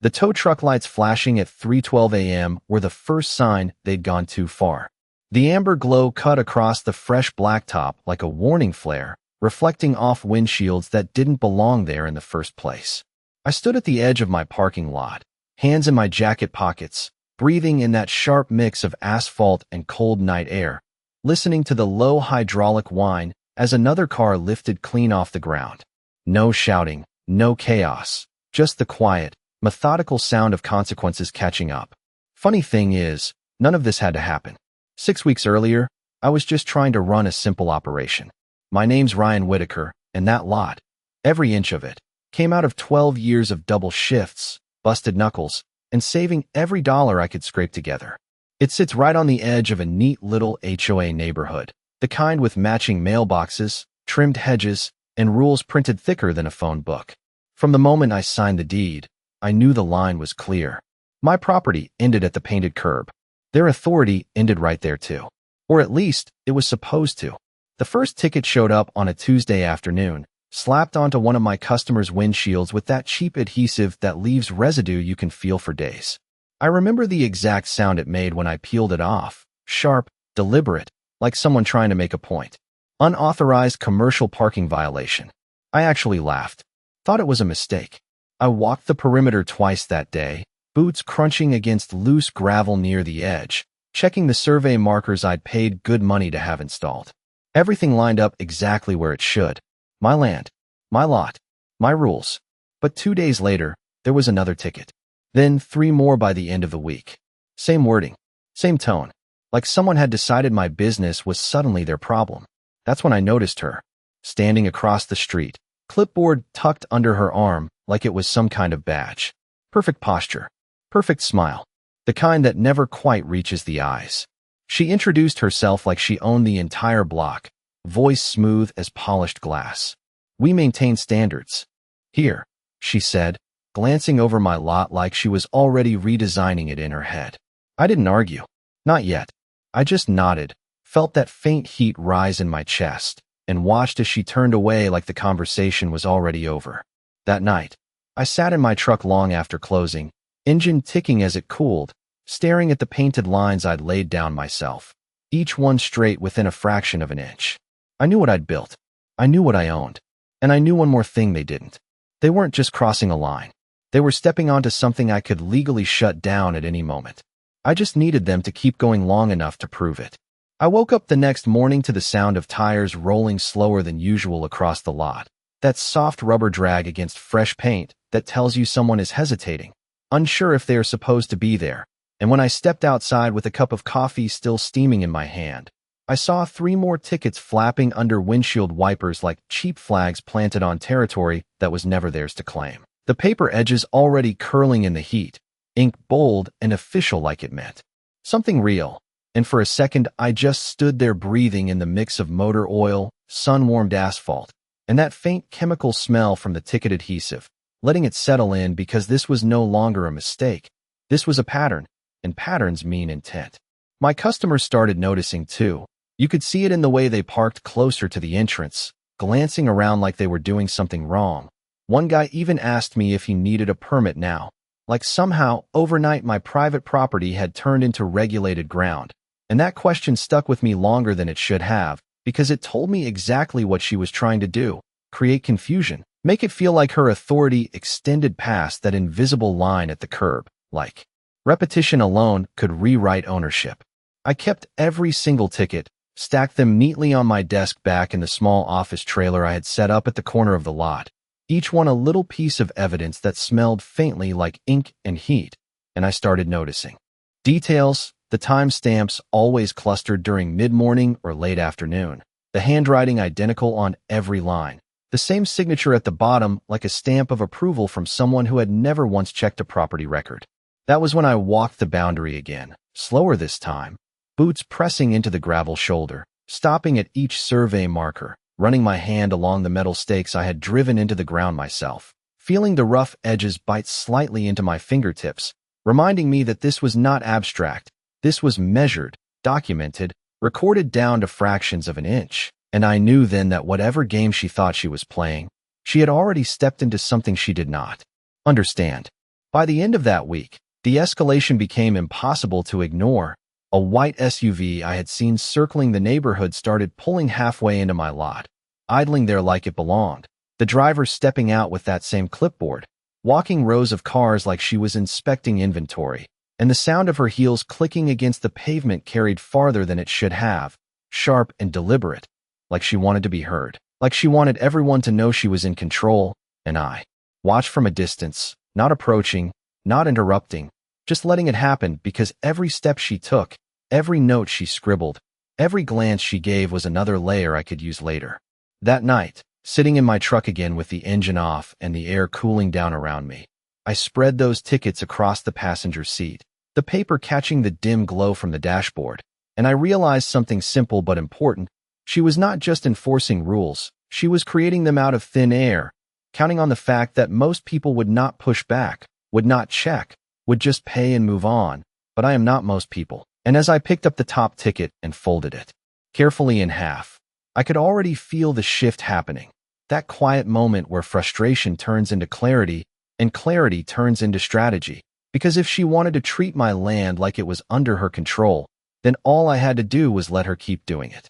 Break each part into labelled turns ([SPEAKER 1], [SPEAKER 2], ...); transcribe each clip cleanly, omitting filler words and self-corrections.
[SPEAKER 1] The tow truck lights flashing at 3:12 a.m. were the first sign they'd gone too far. The amber glow cut across the fresh blacktop like a warning flare, reflecting off windshields that didn't belong there in the first place. I stood at the edge of my parking lot, hands in my jacket pockets, breathing in that sharp mix of asphalt and cold night air, listening to the low hydraulic whine as another car lifted clean off the ground. No shouting, no chaos, just the quiet, methodical sound of consequences catching up. Funny thing is, none of this had to happen. 6 weeks earlier, I was just trying to run a simple operation. My name's Ryan Whitaker, and that lot, every inch of it, came out of 12 years of double shifts, busted knuckles, and saving every dollar I could scrape together. It sits right on the edge of a neat little HOA neighborhood, the kind with matching mailboxes, trimmed hedges, and rules printed thicker than a phone book. From the moment I signed the deed, I knew the line was clear. My property ended at the painted curb. Their authority ended right there too. Or at least, it was supposed to. The first ticket showed up on a Tuesday afternoon, slapped onto one of my customers' windshields with that cheap adhesive that leaves residue you can feel for days. I remember the exact sound it made when I peeled it off. Sharp, deliberate, like someone trying to make a point. Unauthorized commercial parking violation. I actually laughed. Thought it was a mistake. I walked the perimeter twice that day, boots crunching against loose gravel near the edge, checking the survey markers I'd paid good money to have installed. Everything lined up exactly where it should. My land, my lot, my rules. But 2 days later, there was another ticket. Then 3 more by the end of the week. Same wording, same tone, like someone had decided my business was suddenly their problem. That's when I noticed her, standing across the street, clipboard tucked under her arm like it was some kind of badge. Perfect posture, perfect smile, the kind that never quite reaches the eyes. She introduced herself like she owned the entire block, voice smooth as polished glass. "We maintain standards here," she said, glancing over my lot like she was already redesigning it in her head. I didn't argue. Not yet. I just nodded, felt that faint heat rise in my chest, and watched as she turned away like the conversation was already over. That night, I sat in my truck long after closing, engine ticking as it cooled, staring at the painted lines I'd laid down myself, each one straight within a fraction of an inch. I knew what I'd built. I knew what I owned. And I knew one more thing they didn't. They weren't just crossing a line. They were stepping onto something I could legally shut down at any moment. I just needed them to keep going long enough to prove it. I woke up the next morning to the sound of tires rolling slower than usual across the lot. That soft rubber drag against fresh paint that tells you someone is hesitating, unsure if they are supposed to be there. And when I stepped outside with a cup of coffee still steaming in my hand, I saw 3 more tickets flapping under windshield wipers like cheap flags planted on territory that was never theirs to claim. The paper edges already curling in the heat, ink bold and official like it meant something real. And for a second, I just stood there breathing in the mix of motor oil, sun-warmed asphalt, and that faint chemical smell from the ticket adhesive, letting it settle in because this was no longer a mistake. This was a pattern, and patterns mean intent. My customers started noticing too. You could see it in the way they parked closer to the entrance, glancing around like they were doing something wrong. One guy even asked me if he needed a permit now, like somehow, overnight my private property had turned into regulated ground. And that question stuck with me longer than it should have, because it told me exactly what she was trying to do: create confusion, make it feel like her authority extended past that invisible line at the curb, like repetition alone could rewrite ownership. I kept every single ticket, stacked them neatly on my desk back in the small office trailer I had set up at the corner of the lot, each one a little piece of evidence that smelled faintly like ink and heat, and I started noticing details. The timestamps always clustered during mid-morning or late afternoon, the handwriting identical on every line, the same signature at the bottom like a stamp of approval from someone who had never once checked a property record. That was when I walked the boundary again, slower this time, boots pressing into the gravel shoulder, stopping at each survey marker, running my hand along the metal stakes I had driven into the ground myself, feeling the rough edges bite slightly into my fingertips, reminding me that this was not abstract. This was measured, documented, recorded down to fractions of an inch, and I knew then that whatever game she thought she was playing, she had already stepped into something she did not understand. By the end of that week, the escalation became impossible to ignore. A white SUV I had seen circling the neighborhood started pulling halfway into my lot, idling there like it belonged. The driver stepping out with that same clipboard, walking rows of cars like she was inspecting inventory, and the sound of her heels clicking against the pavement carried farther than it should have, sharp and deliberate, like she wanted to be heard, like she wanted everyone to know she was in control. And I watched from a distance, not approaching, not interrupting, just letting it happen, because every step she took, every note she scribbled, every glance she gave was another layer I could use later. That night, sitting in my truck again with the engine off and the air cooling down around me, I spread those tickets across the passenger seat, the paper catching the dim glow from the dashboard, and I realized something simple but important. She was not just enforcing rules, she was creating them out of thin air, counting on the fact that most people would not push back, would not check, would just pay and move on. But I am not most people. And as I picked up the top ticket and folded it carefully in half, I could already feel the shift happening. That quiet moment where frustration turns into clarity and clarity turns into strategy. Because if she wanted to treat my land like it was under her control, then all I had to do was let her keep doing it.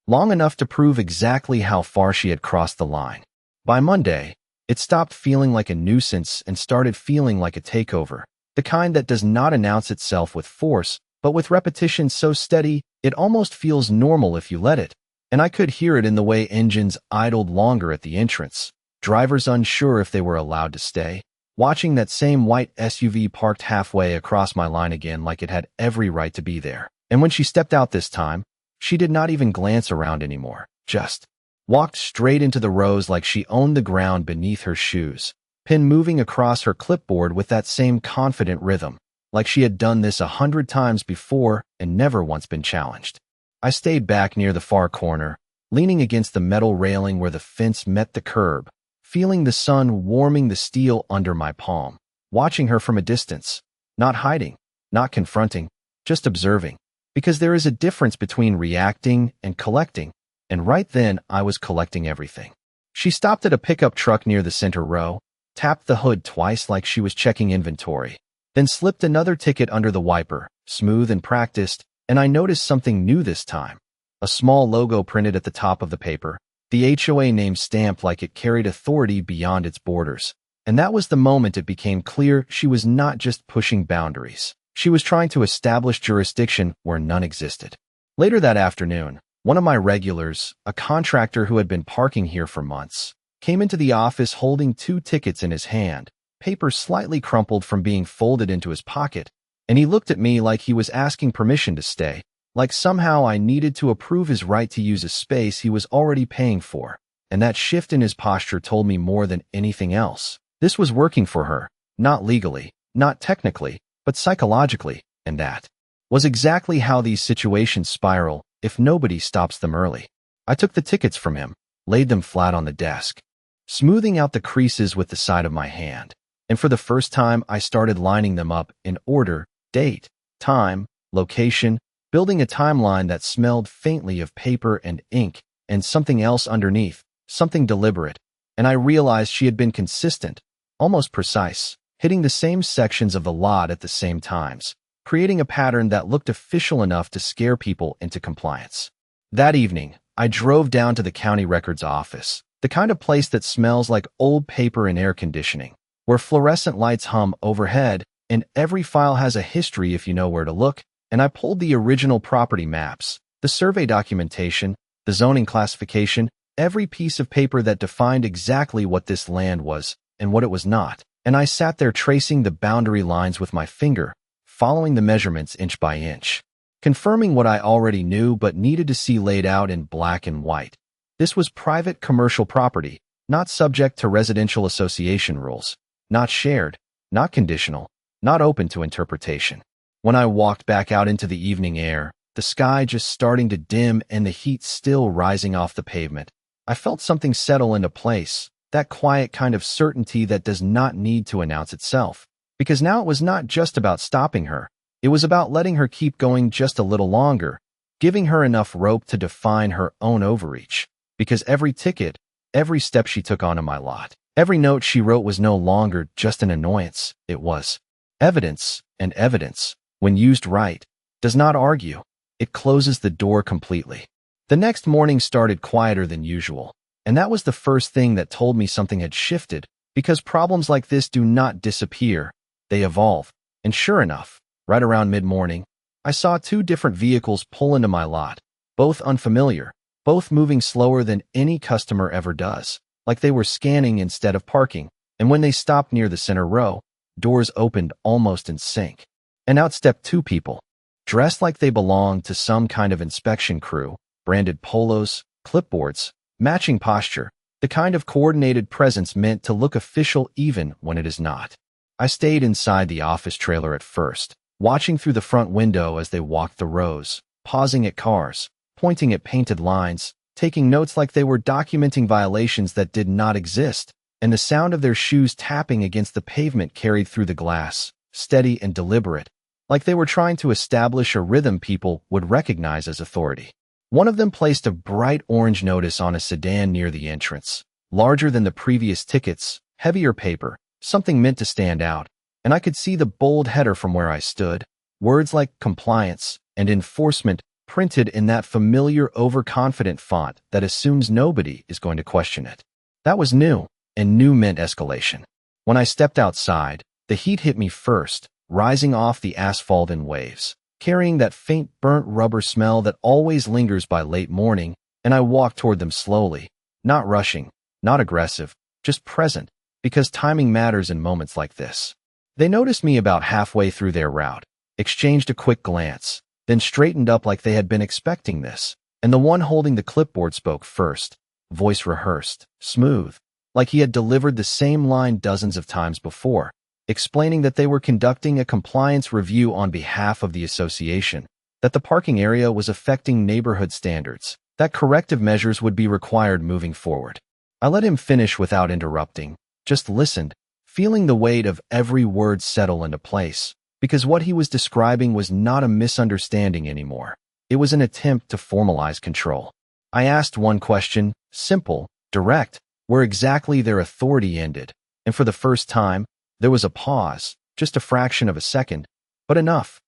[SPEAKER 1] Long enough to prove exactly how far she had crossed the line. By Monday, it stopped feeling like a nuisance and started feeling like a takeover. The kind that does not announce itself with force, but with repetition so steady, it almost feels normal if you let it. And I could hear it in the way engines idled longer at the entrance, drivers unsure if they were allowed to stay, watching that same white SUV parked halfway across my line again like it had every right to be there. And when she stepped out this time, she did not even glance around anymore, just walked straight into the rows like she owned the ground beneath her shoes, pen moving across her clipboard with that same confident rhythm, like she had done this 100 times before and never once been challenged. I stayed back near the far corner, leaning against the metal railing where the fence met the curb, feeling the sun warming the steel under my palm, watching her from a distance, not hiding, not confronting, just observing, because there is a difference between reacting and collecting. And right then, I was collecting everything. She stopped at a pickup truck near the center row, tapped the hood twice like she was checking inventory, then slipped another ticket under the wiper, smooth and practiced, and I noticed something new this time. A small logo printed at the top of the paper, the HOA name stamped like it carried authority beyond its borders. And that was the moment it became clear she was not just pushing boundaries. She was trying to establish jurisdiction where none existed. Later that afternoon, one of my regulars, a contractor who had been parking here for months, came into the office holding 2 tickets in his hand, paper slightly crumpled from being folded into his pocket, and he looked at me like he was asking permission to stay, like somehow I needed to approve his right to use a space he was already paying for. And that shift in his posture told me more than anything else. This was working for her, not legally, not technically, but psychologically, and that was exactly how these situations spiral if nobody stops them early. I took the tickets from him, laid them flat on the desk, smoothing out the creases with the side of my hand, and for the first time I started lining them up in order: date, time, location, building a timeline that smelled faintly of paper and ink, and something else underneath, something deliberate. And I realized she had been consistent, almost precise, hitting the same sections of the lot at the same times, creating a pattern that looked official enough to scare people into compliance. That evening, I drove down to the county records office, the kind of place that smells like old paper and air conditioning, where fluorescent lights hum overhead, and every file has a history if you know where to look. And I pulled the original property maps, the survey documentation, the zoning classification, every piece of paper that defined exactly what this land was and what it was not. And I sat there tracing the boundary lines with my finger, following the measurements inch by inch, confirming what I already knew but needed to see laid out in black and white. This was private commercial property, not subject to residential association rules, not shared, not conditional, not open to interpretation. When I walked back out into the evening air, the sky just starting to dim and the heat still rising off the pavement, I felt something settle into place, that quiet kind of certainty that does not need to announce itself. Because now it was not just about stopping her, it was about letting her keep going just a little longer, giving her enough rope to define her own overreach. Because every ticket, every step she took onto my lot, Every note she wrote was no longer just an annoyance. It was evidence, and evidence, when used right, does not argue. It closes the door completely. The next morning started quieter than usual, and that was the first thing that told me something had shifted, because problems like this do not disappear, they evolve. And sure enough, right around mid-morning, I saw two different vehicles pull into my lot, both unfamiliar, both moving slower than any customer ever does, like they were scanning instead of parking, and when they stopped near the center row, doors opened almost in sync. And out stepped two people, dressed like they belonged to some kind of inspection crew, branded polos, clipboards, matching posture, the kind of coordinated presence meant to look official even when it is not. I stayed inside the office trailer at first, watching through the front window as they walked the rows, pausing at cars, pointing at painted lines, taking notes like they were documenting violations that did not exist, and the sound of their shoes tapping against the pavement carried through the glass, steady and deliberate, like they were trying to establish a rhythm people would recognize as authority. One of them placed a bright orange notice on a sedan near the entrance, larger than the previous tickets, heavier paper, something meant to stand out, and I could see the bold header from where I stood, words like compliance and enforcement printed in that familiar overconfident font that assumes nobody is going to question it. That was new, and new meant escalation. When I stepped outside, the heat hit me first, rising off the asphalt in waves, carrying that faint burnt rubber smell that always lingers by late morning, and I walked toward them slowly, not rushing, not aggressive, just present, because timing matters in moments like this. They noticed me about halfway through their route, exchanged a quick glance, then straightened up like they had been expecting this, and the one holding the clipboard spoke first, voice rehearsed, smooth, like he had delivered the same line dozens of times before, explaining that they were conducting a compliance review on behalf of the association, that the parking area was affecting neighborhood standards, that corrective measures would be required moving forward. I let him finish without interrupting, just listened, feeling the weight of every word settle into place, because what he was describing was not a misunderstanding anymore. It was an attempt to formalize control. I asked one question, simple, direct, where exactly their authority ended, and for the first time, there was a pause, just a fraction of a second, but enough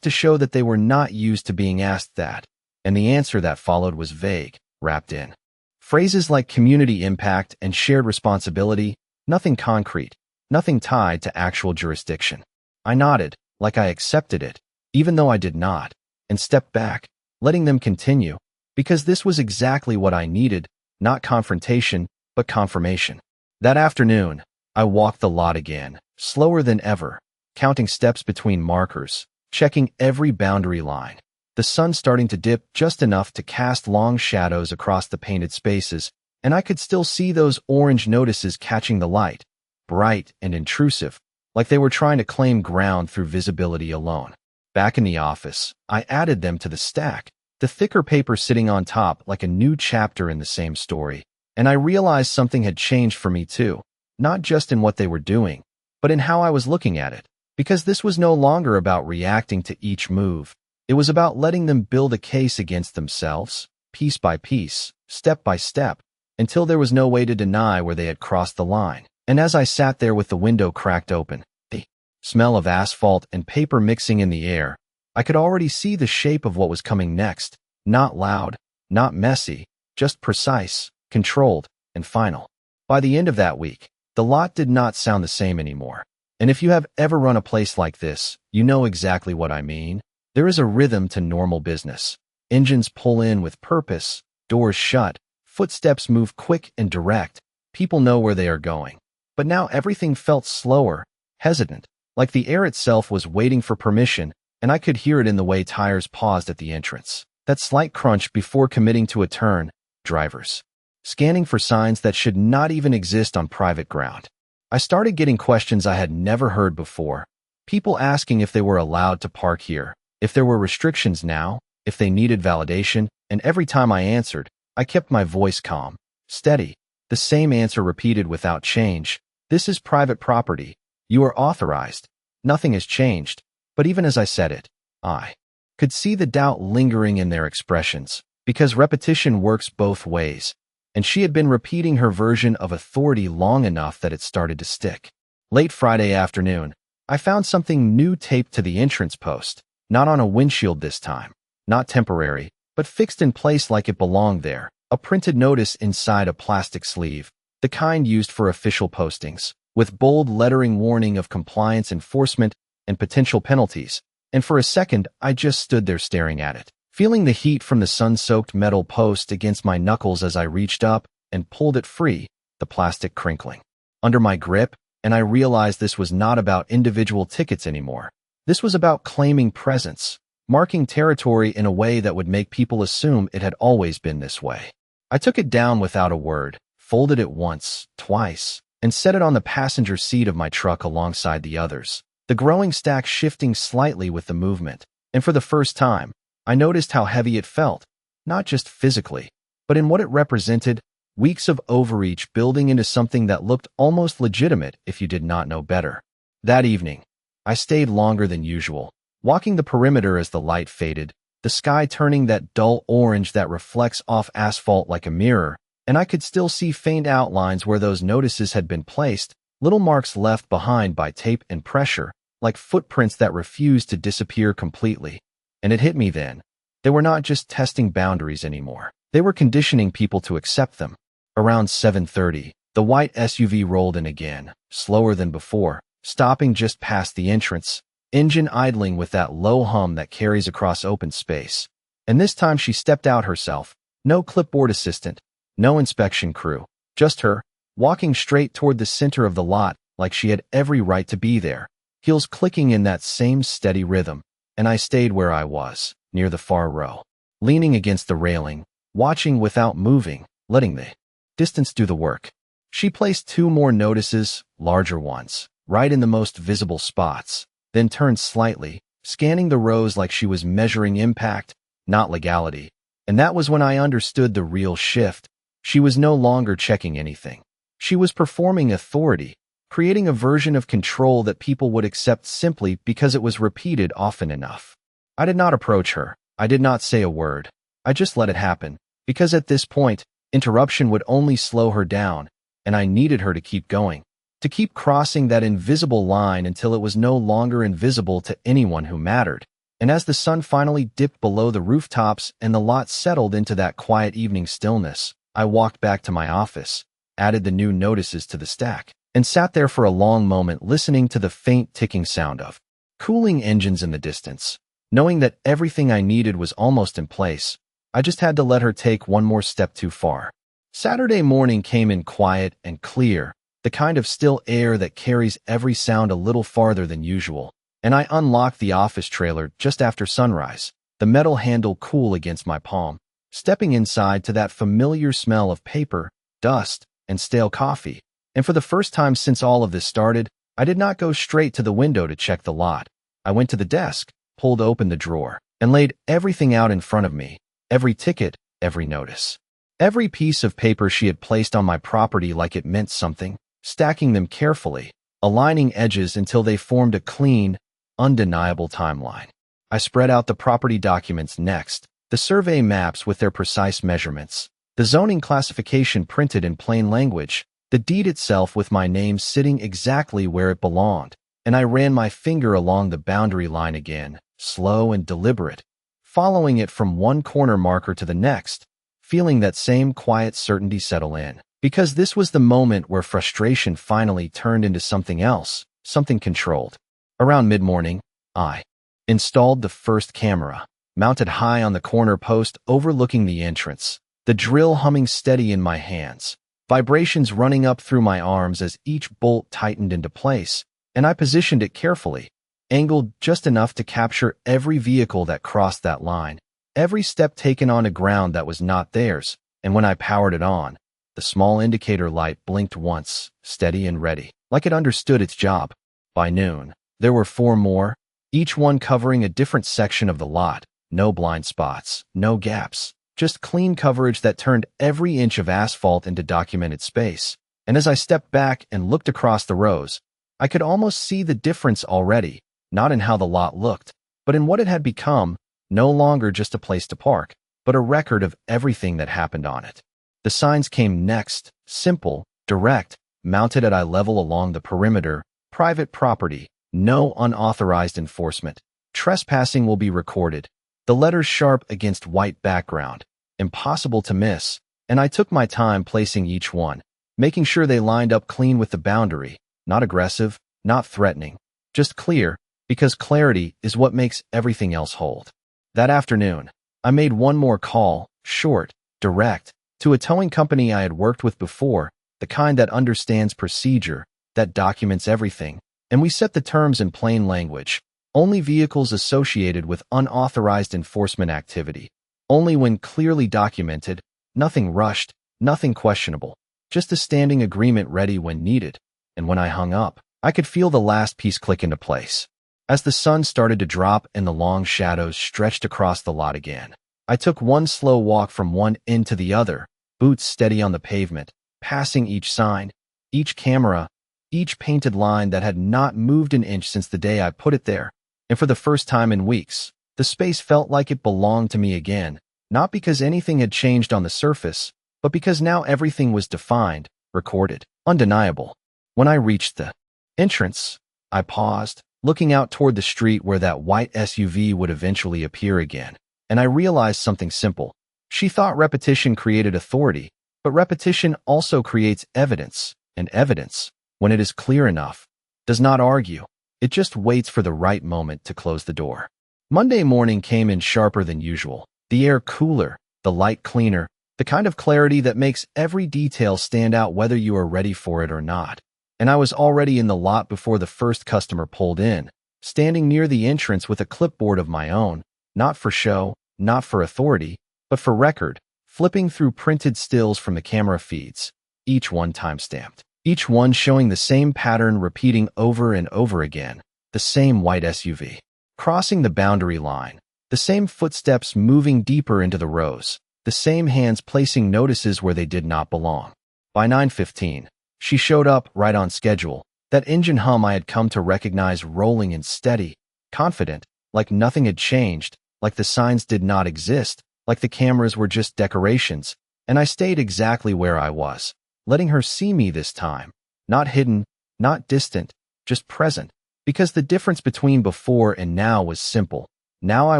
[SPEAKER 1] to show that they were not used to being asked that, and the answer that followed was vague, wrapped in phrases like community impact and shared responsibility, nothing concrete, nothing tied to actual jurisdiction. I nodded, like I accepted it, even though I did not, and stepped back, letting them continue, because this was exactly what I needed, not confrontation, but confirmation. That afternoon, I walked the lot again, slower than ever, counting steps between markers, checking every boundary line. The sun starting to dip just enough to cast long shadows across the painted spaces, and I could still see those orange notices catching the light, bright and intrusive, like they were trying to claim ground through visibility alone. Back in the office, I added them to the stack, the thicker paper sitting on top like a new chapter in the same story, and I realized something had changed for me too, not just in what they were doing, but in how I was looking at it, because this was no longer about reacting to each move. It was about letting them build a case against themselves, piece by piece, step by step, until there was no way to deny where they had crossed the line. And as I sat there with the window cracked open, the smell of asphalt and paper mixing in the air, I could already see the shape of what was coming next, not loud, not messy, just precise, controlled, and final. By the end of that week, the lot did not sound the same anymore. And if you have ever run a place like this, you know exactly what I mean. There is a rhythm to normal business. Engines pull in with purpose, doors shut, footsteps move quick and direct, people know where they are going. But now everything felt slower, hesitant, like the air itself was waiting for permission, and I could hear it in the way tires paused at the entrance. That slight crunch before committing to a turn, drivers scanning for signs that should not even exist on private ground. I started getting questions I had never heard before, people asking if they were allowed to park here, if there were restrictions now, if they needed validation, and every time I answered, I kept my voice calm, steady, the same answer repeated without change. This is private property. You are authorized. Nothing has changed. But even as I said it, I could see the doubt lingering in their expressions, because repetition works both ways. and she had been repeating her version of authority long enough that it started to stick. Late Friday afternoon, I found something new taped to the entrance post, not on a windshield this time, not temporary, but fixed in place like it belonged there, a printed notice inside a plastic sleeve, the kind used for official postings, with bold lettering warning of compliance enforcement and potential penalties. And for a second, I just stood there staring at it, feeling the heat from the sun-soaked metal post against my knuckles as I reached up and pulled it free, the plastic crinkling under my grip, and I realized this was not about individual tickets anymore. This was about claiming presence, marking territory in a way that would make people assume it had always been this way. I took it down without a word, folded it once, twice, and set it on the passenger seat of my truck alongside the others, the growing stack shifting slightly with the movement. And for the first time, I noticed how heavy it felt, not just physically, but in what it represented, weeks of overreach building into something that looked almost legitimate if you did not know better. That evening, I stayed longer than usual, walking the perimeter as the light faded, the sky turning that dull orange that reflects off asphalt like a mirror, and I could still see faint outlines where those notices had been placed, little marks left behind by tape and pressure, like footprints that refused to disappear completely. And it hit me then. They were not just testing boundaries anymore. They were conditioning people to accept them. Around 7:30, the white SUV rolled in again, slower than before, stopping just past the entrance, engine idling with that low hum that carries across open space. And this time she stepped out herself, no clipboard assistant, no inspection crew, just her, walking straight toward the center of the lot like she had every right to be there, heels clicking in that same steady rhythm. And I stayed where I was, near the far row, leaning against the railing, watching without moving, letting the distance do the work. She placed 2 more notices, larger ones, right in the most visible spots, then turned slightly, scanning the rows like she was measuring impact, not legality. And that was when I understood the real shift. She was no longer checking anything. She was performing authority, creating a version of control that people would accept simply because it was repeated often enough. I did not approach her. I did not say a word. I just let it happen, because at this point, interruption would only slow her down, and I needed her to keep going, to keep crossing that invisible line until it was no longer invisible to anyone who mattered. And as the sun finally dipped below the rooftops and the lot settled into that quiet evening stillness, I walked back to my office, added the new notices to the stack, and sat there for a long moment listening to the faint ticking sound of cooling engines in the distance. Knowing that everything I needed was almost in place, I just had to let her take one more step too far. Saturday morning came in quiet and clear, the kind of still air that carries every sound a little farther than usual, and I unlocked the office trailer just after sunrise, the metal handle cool against my palm, stepping inside to that familiar smell of paper, dust, and stale coffee. And for the first time since all of this started, I did not go straight to the window to check the lot. I went to the desk, pulled open the drawer, and laid everything out in front of me, every ticket, every notice, every piece of paper she had placed on my property like it meant something, stacking them carefully, aligning edges until they formed a clean, undeniable timeline. I spread out the property documents next, the survey maps with their precise measurements, the zoning classification printed in plain language, the deed itself with my name sitting exactly where it belonged, and I ran my finger along the boundary line again, slow and deliberate, following it from one corner marker to the next, feeling that same quiet certainty settle in. Because this was the moment where frustration finally turned into something else, something controlled. Around mid-morning, I installed the first camera, mounted high on the corner post overlooking the entrance, the drill humming steady in my hands, vibrations running up through my arms as each bolt tightened into place, and I positioned it carefully, angled just enough to capture every vehicle that crossed that line, every step taken onto ground that was not theirs. And when I powered it on, the small indicator light blinked once, steady and ready, like it understood its job. By noon, there were 4 more, each one covering a different section of the lot, no blind spots, no gaps, just clean coverage that turned every inch of asphalt into documented space. And as I stepped back and looked across the rows, I could almost see the difference already, not in how the lot looked, but in what it had become, no longer just a place to park, but a record of everything that happened on it. The signs came next, simple, direct, mounted at eye level along the perimeter, private property, no unauthorized enforcement. Trespassing will be recorded. The letters sharp against white background, impossible to miss, and I took my time placing each one, making sure they lined up clean with the boundary, not aggressive, not threatening, just clear, because clarity is what makes everything else hold. That afternoon, I made one more call, short, direct, to a towing company I had worked with before, the kind that understands procedure, that documents everything, and we set the terms in plain language. Only vehicles associated with unauthorized enforcement activity. Only when clearly documented, nothing rushed, nothing questionable, just a standing agreement ready when needed. And when I hung up, I could feel the last piece click into place. As the sun started to drop and the long shadows stretched across the lot again, I took one slow walk from one end to the other, boots steady on the pavement, passing each sign, each camera, each painted line that had not moved an inch since the day I put it there. And for the first time in weeks, the space felt like it belonged to me again, not because anything had changed on the surface, but because now everything was defined, recorded, undeniable. When I reached the entrance, I paused, looking out toward the street where that white SUV would eventually appear again, and I realized something simple. She thought repetition created authority, but repetition also creates evidence, and evidence, when it is clear enough, does not argue. It just waits for the right moment to close the door. Monday morning came in sharper than usual, the air cooler, the light cleaner, the kind of clarity that makes every detail stand out whether you are ready for it or not. And I was already in the lot before the first customer pulled in, standing near the entrance with a clipboard of my own, not for show, not for authority, but for record, flipping through printed stills from the camera feeds, each one time-stamped. Each one showing the same pattern repeating over and over again, the same white SUV, crossing the boundary line, the same footsteps moving deeper into the rows, the same hands placing notices where they did not belong. By 9:15, she showed up right on schedule, that engine hum I had come to recognize rolling and steady, confident, like nothing had changed, like the signs did not exist, like the cameras were just decorations, and I stayed exactly where I was, letting her see me this time, not hidden, not distant, just present, because the difference between before and now was simple. Now I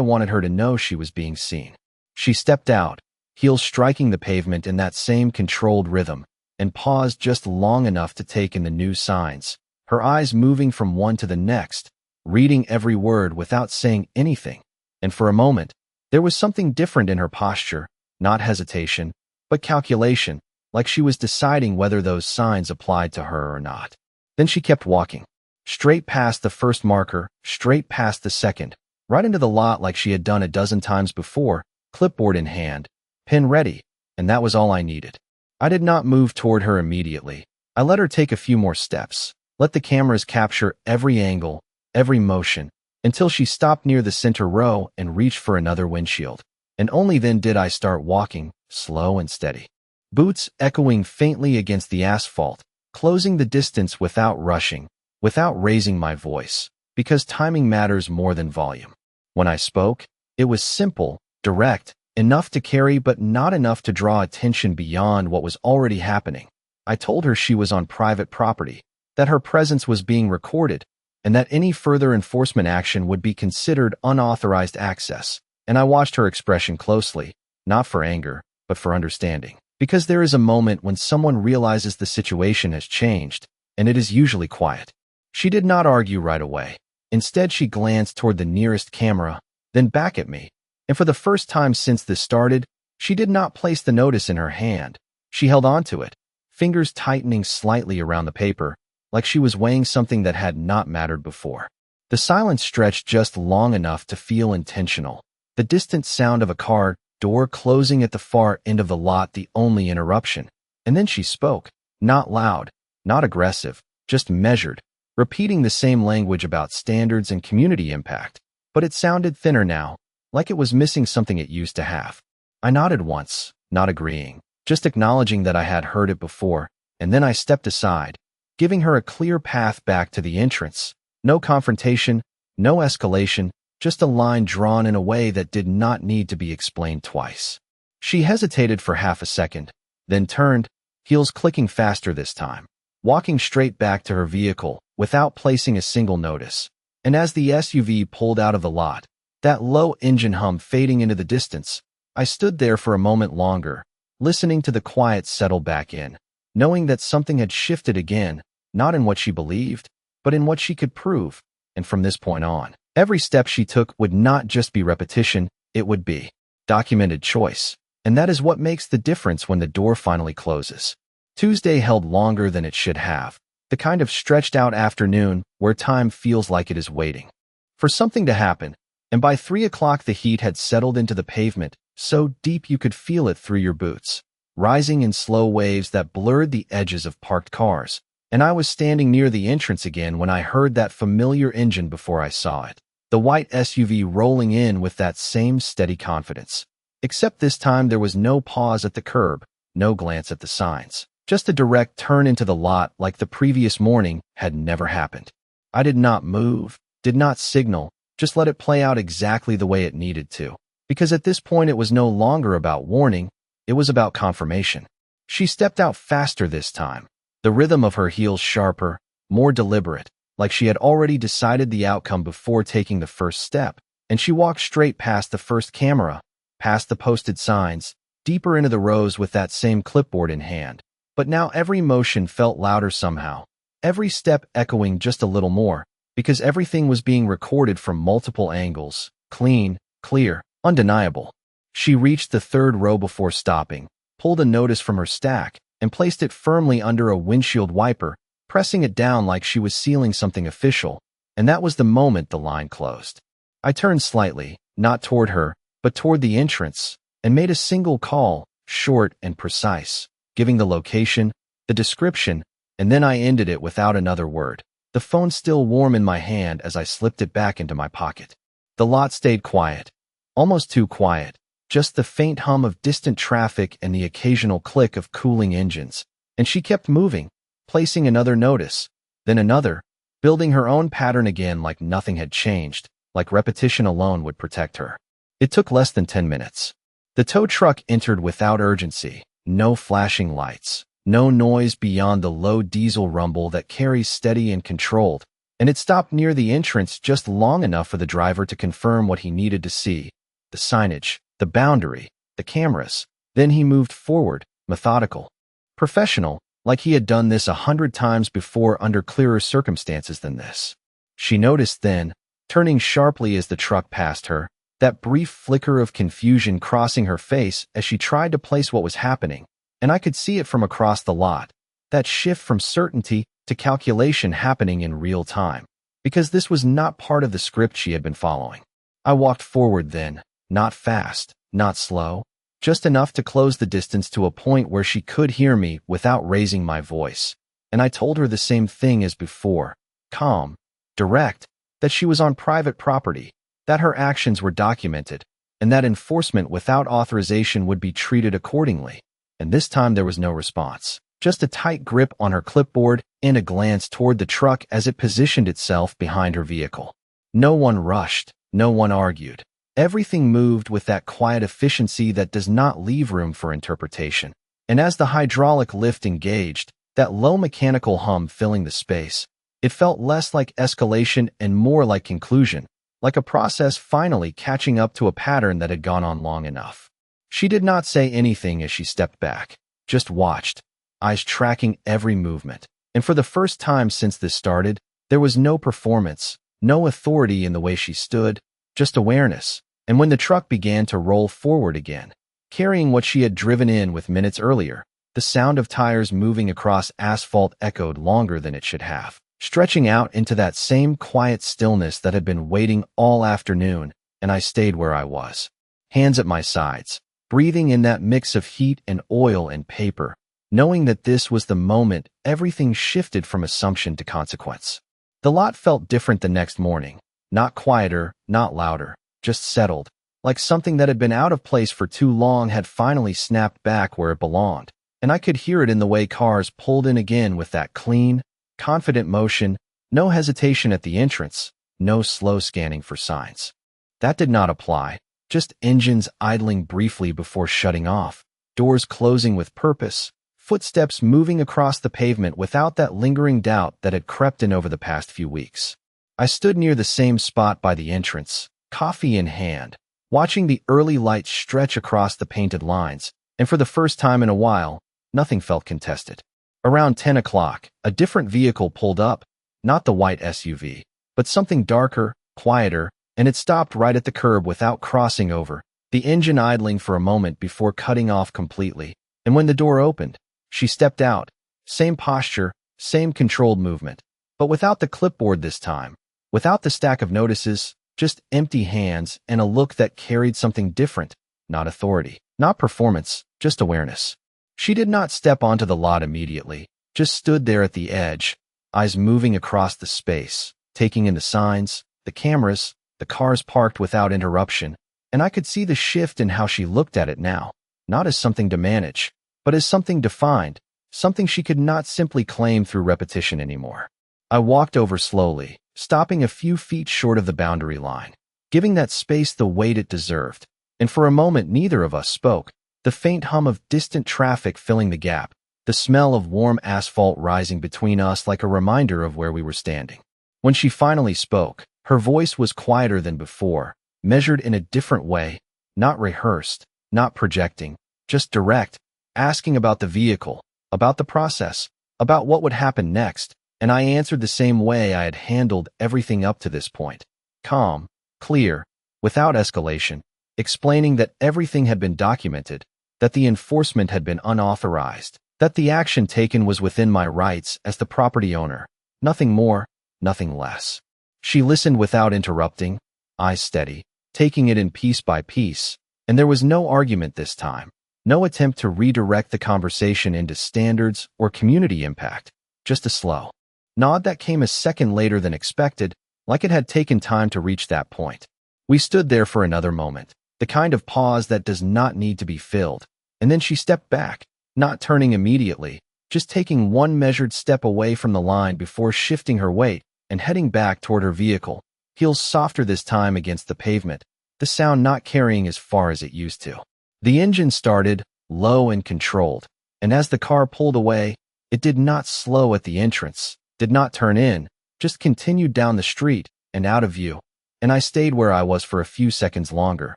[SPEAKER 1] wanted her to know she was being seen. She stepped out, heels striking the pavement in that same controlled rhythm, and paused just long enough to take in the new signs, her eyes moving from one to the next, reading every word without saying anything. And for a moment, there was something different in her posture, not hesitation, but calculation, like she was deciding whether those signs applied to her or not. Then she kept walking, straight past the first marker, straight past the second, right into the lot like she had done a dozen times before, clipboard in hand, pen ready, and that was all I needed. I did not move toward her immediately. I let her take a few more steps, let the cameras capture every angle, every motion, until she stopped near the center row and reached for another windshield. And only then did I start walking, slow and steady. Boots echoing faintly against the asphalt, closing the distance without rushing, without raising my voice, because timing matters more than volume. When I spoke, it was simple, direct, enough to carry but not enough to draw attention beyond what was already happening. I told her she was on private property, that her presence was being recorded, and that any further enforcement action would be considered unauthorized access. And I watched her expression closely, not for anger, but for understanding. Because there is a moment when someone realizes the situation has changed, and it is usually quiet. She did not argue right away. Instead, she glanced toward the nearest camera, then back at me. And for the first time since this started, she did not place the notice in her hand. She held on to it, fingers tightening slightly around the paper, like she was weighing something that had not mattered before. The silence stretched just long enough to feel intentional. The distant sound of a car door closing at the far end of the lot, the only interruption. And then she spoke, not loud, not aggressive, just measured, repeating the same language about standards and community impact. But it sounded thinner now, like it was missing something it used to have. I nodded once, not agreeing, just acknowledging that I had heard it before, and then I stepped aside, giving her a clear path back to the entrance. No confrontation, no escalation, just a line drawn in a way that did not need to be explained twice. She hesitated for half a second, then turned, heels clicking faster this time, walking straight back to her vehicle without placing a single notice. And as the SUV pulled out of the lot, that low engine hum fading into the distance, I stood there for a moment longer, listening to the quiet settle back in, knowing that something had shifted again, not in what she believed, but in what she could prove. And from this point on, every step she took would not just be repetition, it would be documented choice. And that is what makes the difference when the door finally closes. Tuesday held longer than it should have, the kind of stretched out afternoon where time feels like it is waiting for something to happen. And by 3 o'clock the heat had settled into the pavement, so deep you could feel it through your boots, rising in slow waves that blurred the edges of parked cars. And I was standing near the entrance again when I heard that familiar engine before I saw it. The white SUV rolling in with that same steady confidence. Except this time there was no pause at the curb, no glance at the signs. Just a direct turn into the lot like the previous morning had never happened. I did not move, did not signal, just let it play out exactly the way it needed to. Because at this point it was no longer about warning, it was about confirmation. She stepped out faster this time, the rhythm of her heels sharper, more deliberate, like she had already decided the outcome before taking the first step, and she walked straight past the first camera, past the posted signs, deeper into the rows with that same clipboard in hand. But now every motion felt louder somehow, every step echoing just a little more, because everything was being recorded from multiple angles, clean, clear, undeniable. She reached the third row before stopping, pulled a notice from her stack, and placed it firmly under a windshield wiper, pressing it down like she was sealing something official, and that was the moment the line closed. I turned slightly, not toward her, but toward the entrance, and made a single call, short and precise, giving the location, the description, and then I ended it without another word, the phone still warm in my hand as I slipped it back into my pocket. The lot stayed quiet, almost too quiet, just the faint hum of distant traffic and the occasional click of cooling engines, and she kept moving, placing another notice, then another, building her own pattern again like nothing had changed, like repetition alone would protect her. It took less than 10 minutes. The tow truck entered without urgency, no flashing lights, no noise beyond the low diesel rumble that carries steady and controlled, and it stopped near the entrance just long enough for the driver to confirm what he needed to see, the signage, the boundary, the cameras. Then he moved forward, methodical, professional, like he had done this 100 times before under clearer circumstances than this. She noticed then, turning sharply as the truck passed her, that brief flicker of confusion crossing her face as she tried to place what was happening, and I could see it from across the lot, that shift from certainty to calculation happening in real time, because this was not part of the script she had been following. I walked forward then, not fast, not slow, just enough to close the distance to a point where she could hear me without raising my voice, and I told her the same thing as before, calm, direct, that she was on private property, that her actions were documented, and that enforcement without authorization would be treated accordingly. And this time there was no response, just a tight grip on her clipboard and a glance toward the truck as it positioned itself behind her vehicle. No one rushed, no one argued. Everything moved with that quiet efficiency that does not leave room for interpretation. And as the hydraulic lift engaged, that low mechanical hum filling the space, it felt less like escalation and more like conclusion, like a process finally catching up to a pattern that had gone on long enough. She did not say anything as she stepped back, just watched, eyes tracking every movement. And for the first time since this started, there was no performance, no authority in the way she stood, just awareness. And when the truck began to roll forward again, carrying what she had driven in with minutes earlier, the sound of tires moving across asphalt echoed longer than it should have, stretching out into that same quiet stillness that had been waiting all afternoon, and I stayed where I was, hands at my sides, breathing in that mix of heat and oil and paper, knowing that this was the moment everything shifted from assumption to consequence. The lot felt different the next morning, not quieter, not louder, just settled, like something that had been out of place for too long had finally snapped back where it belonged, and I could hear it in the way cars pulled in again with that clean, confident motion, no hesitation at the entrance, no slow scanning for signs. That did not apply, just engines idling briefly before shutting off, doors closing with purpose, footsteps moving across the pavement without that lingering doubt that had crept in over the past few weeks. I stood near the same spot by the entrance, coffee in hand, watching the early light stretch across the painted lines, and for the first time in a while, nothing felt contested. Around 10 o'clock, a different vehicle pulled up, not the white SUV, but something darker, quieter, and it stopped right at the curb without crossing over, the engine idling for a moment before cutting off completely. And when the door opened, she stepped out, same posture, same controlled movement, but without the clipboard this time, without the stack of notices, just empty hands and a look that carried something different, not authority, not performance, just awareness. She did not step onto the lot immediately, just stood there at the edge, eyes moving across the space, taking in the signs, the cameras, the cars parked without interruption, and I could see the shift in how she looked at it now, not as something to manage, but as something defined, something she could not simply claim through repetition anymore. I walked over slowly, stopping a few feet short of the boundary line, giving that space the weight it deserved, and for a moment neither of us spoke, the faint hum of distant traffic filling the gap, the smell of warm asphalt rising between us like a reminder of where we were standing. When she finally spoke, her voice was quieter than before, measured in a different way, not rehearsed, not projecting, just direct, asking about the vehicle, about the process, about what would happen next, and I answered the same way I had handled everything up to this point. Calm, clear, without escalation, explaining that everything had been documented, that the enforcement had been unauthorized, that the action taken was within my rights as the property owner, nothing more, nothing less. She listened without interrupting, eyes steady, taking it in piece by piece, and there was no argument this time, no attempt to redirect the conversation into standards or community impact, just a slow nod that came a second later than expected, like it had taken time to reach that point. We stood there for another moment, the kind of pause that does not need to be filled, and then she stepped back, not turning immediately, just taking one measured step away from the line before shifting her weight and heading back toward her vehicle, heels softer this time against the pavement, the sound not carrying as far as it used to. The engine started, low and controlled, and as the car pulled away, it did not slow at the entrance, did not turn in, just continued down the street and out of view, and I stayed where I was for a few seconds longer,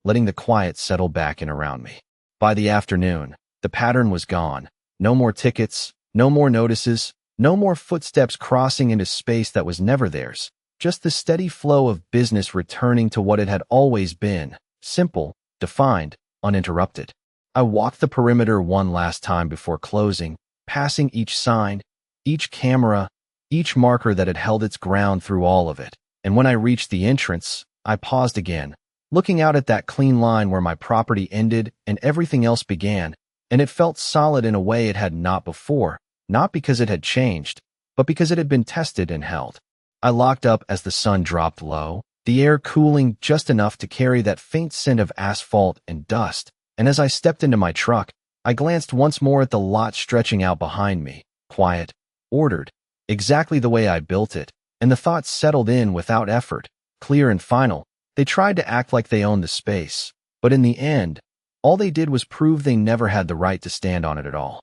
[SPEAKER 1] letting the quiet settle back in around me. By the afternoon, the pattern was gone. No more tickets, no more notices, no more footsteps crossing into space that was never theirs, just the steady flow of business returning to what it had always been, simple, defined, uninterrupted. I walked the perimeter one last time before closing, passing each sign, each camera, each marker that had held its ground through all of it, and when I reached the entrance, I paused again, looking out at that clean line where my property ended and everything else began, and it felt solid in a way it had not before, not because it had changed, but because it had been tested and held. I locked up as the sun dropped low, the air cooling just enough to carry that faint scent of asphalt and dust, and as I stepped into my truck, I glanced once more at the lot stretching out behind me, quiet, ordered, exactly the way I built it, and the thoughts settled in without effort, clear and final. They tried to act like they owned the space, but in the end, all they did was prove they never had the right to stand on it at all.